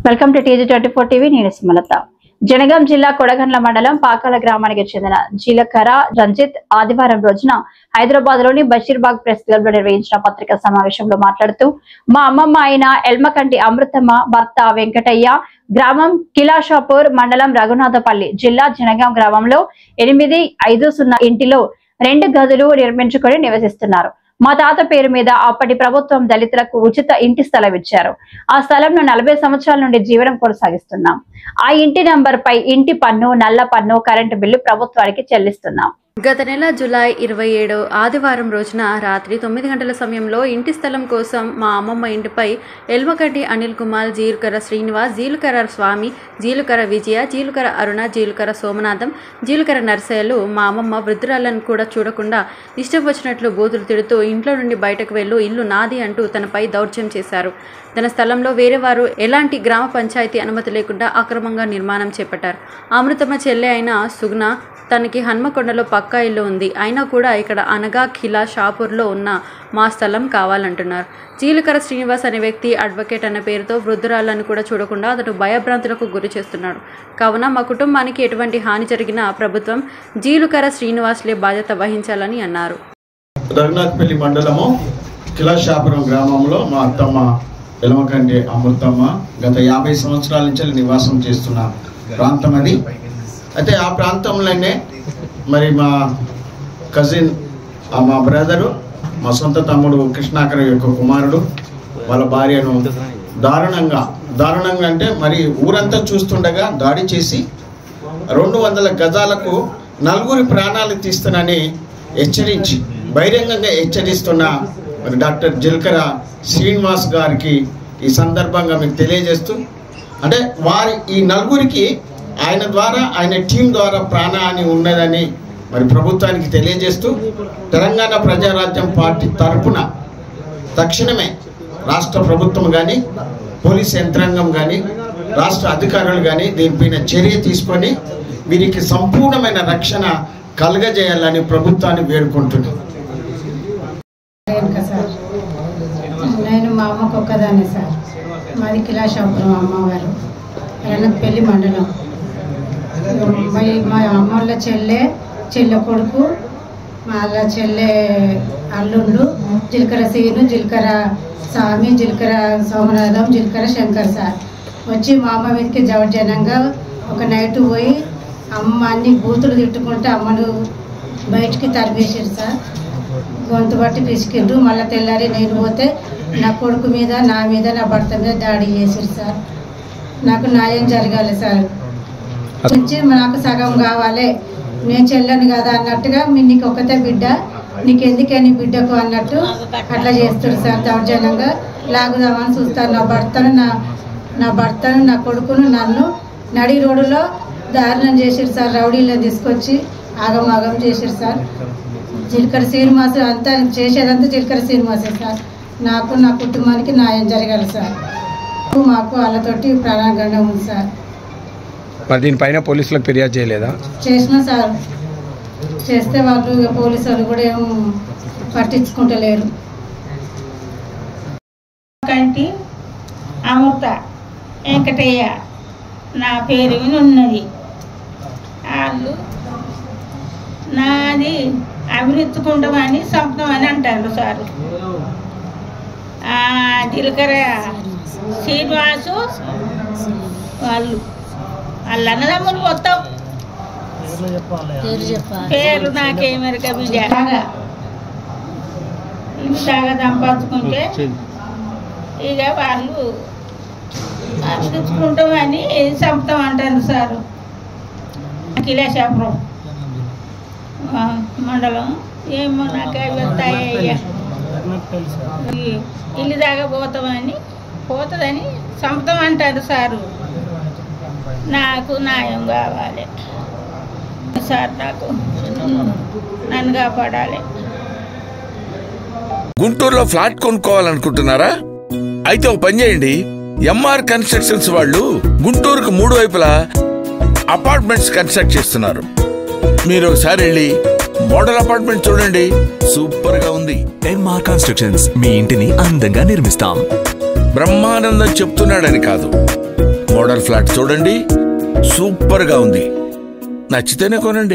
Welcome to TG24 TV. నేను సుమలత. జనగాం జిల్లా కొడగండ్ల మండలం పాకాల గ్రామానికి చెందిన జీలకర్ర రంజిత్ ఆదివారం రోజున హైదరాబాద్ లోని బషీర్బాగ్ ప్రెస్ క్లబ్ లో నిర్వహించిన పత్రికా సమావేశంలో మాట్లాడుతూ, మా అమ్మమ్మ అయిన ఎల్మకంటి అమృతమ్మ భర్త వెంకటయ్య గ్రామం కిలాషాపూర్ మండలం రఘునాథపల్లి జిల్లా జనగాం గ్రామంలో 850 ఇంటిలో 2 గదులు నిర్మించుకొని నివసిస్తున్నారు. మా తాత పేరు మీద అప్పటి ప్రభుత్వం దళితులకు ఉచిత ఇంటి స్థలం ఇచ్చారు. ఆ స్థలంలో 40 సంవత్సరాల నుండి జీవనం కొనసాగిస్తున్నాం. ఆ ఇంటి నంబర్ పై ఇంటి పన్ను, నల్ల పన్ను, కరెంటు బిల్లు ప్రభుత్వానికి చెల్లిస్తున్నాం. గత నెల జూలై 27 ఆదివారం రోజున రాత్రి 9 గంటల సమయంలో ఇంటి స్థలం కోసం మా అమ్మమ్మ ఇంటిపై ఎల్మకంటి అనిల్ కుమార్, జీలుకర్ర శ్రీనివాస్, జీలుకర్ర స్వామి, జీలుకర్ర విజయ, జీలుకర్ర అరుణ, జీలుకర్ర సోమనాథం, జీలుకర్ర నర్సయ్యలు మా అమ్మమ్మ వృద్ధురాలను కూడా చూడకుండా ఇష్టం వచ్చినట్లు బూతులు తిడుతూ ఇంట్లో నుండి బయటకు వెళ్ళు, ఇల్లు నాది అంటూ తనపై దౌర్జన్యం చేశారు. తన స్థలంలో వేరే వారు ఎలాంటి గ్రామ పంచాయతీ అనుమతి లేకుండా అక్రమంగా నిర్మాణం చేపట్టారు. అమృతమ్మ చెల్లె అయిన సుగ్న తనకి హన్మకొండలో పక్కా ఇల్లు ఉంది, అయినా కూడా ఇక్కడ అనగా ఖిలా షాపూర్లో ఉన్న మా స్థలం కావాలంటున్నారు. జీలుకర్ర శ్రీనివాస్ అనే వ్యక్తి అడ్వకేట్ అన్న పేరుతో వృద్ధురాలను కూడా చూడకుండా అతను భయభ్రాంతులకు గురి చేస్తున్నాడు. కావున మా కుటుంబానికి ఎటువంటి హాని జరిగినా ప్రభుత్వం జీలుకర్ర శ్రీనివాస్లే బాధ్యత వహించాలని అన్నారు. రఘునాథపల్లి మండలము కిలాషాపురం గ్రామంలో మా అత్తమ్మ ఎల్మకంటి అమృతమ్మ గత 50 సంవత్సరాల నుంచి నివాసం చేస్తున్న ప్రాంతం అది. అయితే ఆ ప్రాంతంలోనే మరి మా కజిన్, మా బ్రదరు, మా సొంత తమ్ముడు కృష్ణాకర్ యొక్క కుమారుడు వాళ్ళ భార్యను దారుణంగా అంటే మరి ఊరంతా చూస్తుండగా దాడి చేసి 200 గజాలకు 4 ప్రాణాలు తీస్తానని హెచ్చరించి బహిరంగంగా హెచ్చరిస్తున్న మరి డాక్టర్ జీలుకర్ర శ్రీనివాస్ గారికి ఈ సందర్భంగా మీకు తెలియజేస్తూ, అంటే వారి ఈ 4 ఆయన ద్వారా, ఆయన టీం ద్వారా ప్రాణహాని ఉన్నదని మరి ప్రభుత్వానికి తెలియజేస్తూ, తెలంగాణ ప్రజారాజ్యం పార్టీ తరఫున తక్షణమే రాష్ట్ర ప్రభుత్వం కానీ, పోలీస్ యంత్రాంగం కానీ, రాష్ట్ర అధికారులు కానీ దీనిపైన చర్య తీసుకొని వీరికి సంపూర్ణమైన రక్షణ కలగజేయాలని ప్రభుత్వాన్ని వేడుకుంటున్నాను. నేను మా అమ్మకు ఒక్కదాన్ని సార్. మాది కిలాషాపురం అమ్మవారు, రఘునాథపల్లి మండలం. మా అమ్మోళ్ళ చెల్లె కొడుకు, వాళ్ళ చెల్లె అల్లుళ్ళు జీలకర్ర సీను, జీలకర్ర స్వామి, జీలకర్ర సోమనాథం, జీలకర్ర శంకర్ సార్ వచ్చి మా అమ్మ మీదకి జవజనంగా ఒక నైట్ పోయి అమ్మ అన్ని బూతులు తిట్టుకుంటే అమ్మను బయటికి తరిమేసారు సార్. గొంతు బట్టి పిసికిండ్రు. మళ్ళీ తెల్లారి నేను పోతే నా కొడుకు మీద, నా మీద, నా భర్త మీద దాడి చేసారు సార్. నాకు న్యాయం జరగాలి సార్. నుంచి నాకు సగం కావాలి, నేను చెల్లని కదా అన్నట్టుగా, నీకు ఒక్కతే బిడ్డ, నీకెందుకే నీ బిడ్డకు అన్నట్టు అట్లా చేస్తారు సార్. దౌర్జన్యంగా లాగుదామని చూస్తారు. నా భర్తను నా కొడుకును నన్ను నడి రోడ్డులో దారుణం చేసారు సార్. రౌడీలను తీసుకొచ్చి ఆగం చేసారు సార్. జీలకర్ర శ్రీనివాస్ అంతా చేసేదంతా జీలకర్ర శ్రీనివాసే సార్. నాకు, నా కుటుంబానికి న్యాయం జరగాలి సార్. మాకు వాళ్ళతోటి ప్రాణాగండం ఉంది సార్. మరి దీనిపైన పోలీసులకు ఫిర్యాదు చేయలేదా? చేసినా సార్. చేస్తే వాళ్ళు పోలీసు వాళ్ళు కూడా ఏం పట్టించుకుంటలేరు. కంటి అమృత వెంకటయ్య నా పేరు మీద ఉన్నది. వాళ్ళు నాది అభివృద్ధికుంటామని సంపదమని అంటారు సారు. జీలకర్ర శ్రీనివాసు వాళ్ళు అన్నదమ్ములు మొత్తం పేర్లు నాకేమరిక ఇంతగా సంపాదించుకుంటే ఇక వాళ్ళు అభివృద్ధికుంటామని సంపదం అంటారు సారు. కిలాషాపురం మండలం ఏమో నాకు వస్తాయ్యా, ఇల్లు దాకా పోతుందని సంపదం అంటారు సారు. నాకు న్యాయం కావాలి సార్. నాకు నన్ను కాపాడాలి. గుంటూరులో ఫ్లాట్ కొనుక్కోవాలనుకుంటున్నారా? అయితే ఒక పని చేయండి, MR కన్స్ట్రక్షన్స్ వాళ్ళు గుంటూరుకు 3 వైపులా అపార్ట్మెంట్స్ కన్స్ట్రక్ట్ చేస్తున్నారు. మీరు ఒకసారి వెళ్ళి మోడల్ అపార్ట్మెంట్ చూడండి, సూపర్ గా ఉంది. MR కన్స్ట్రక్షన్స్ మీ ఇంటిని అందంగా నిర్మిస్తాం. బ్రహ్మానందం చెప్తున్నాడని కాదు, మోడల్ ఫ్లాట్ చూడండి, సూపర్ గా ఉంది. నచ్చితేనే కొనండి.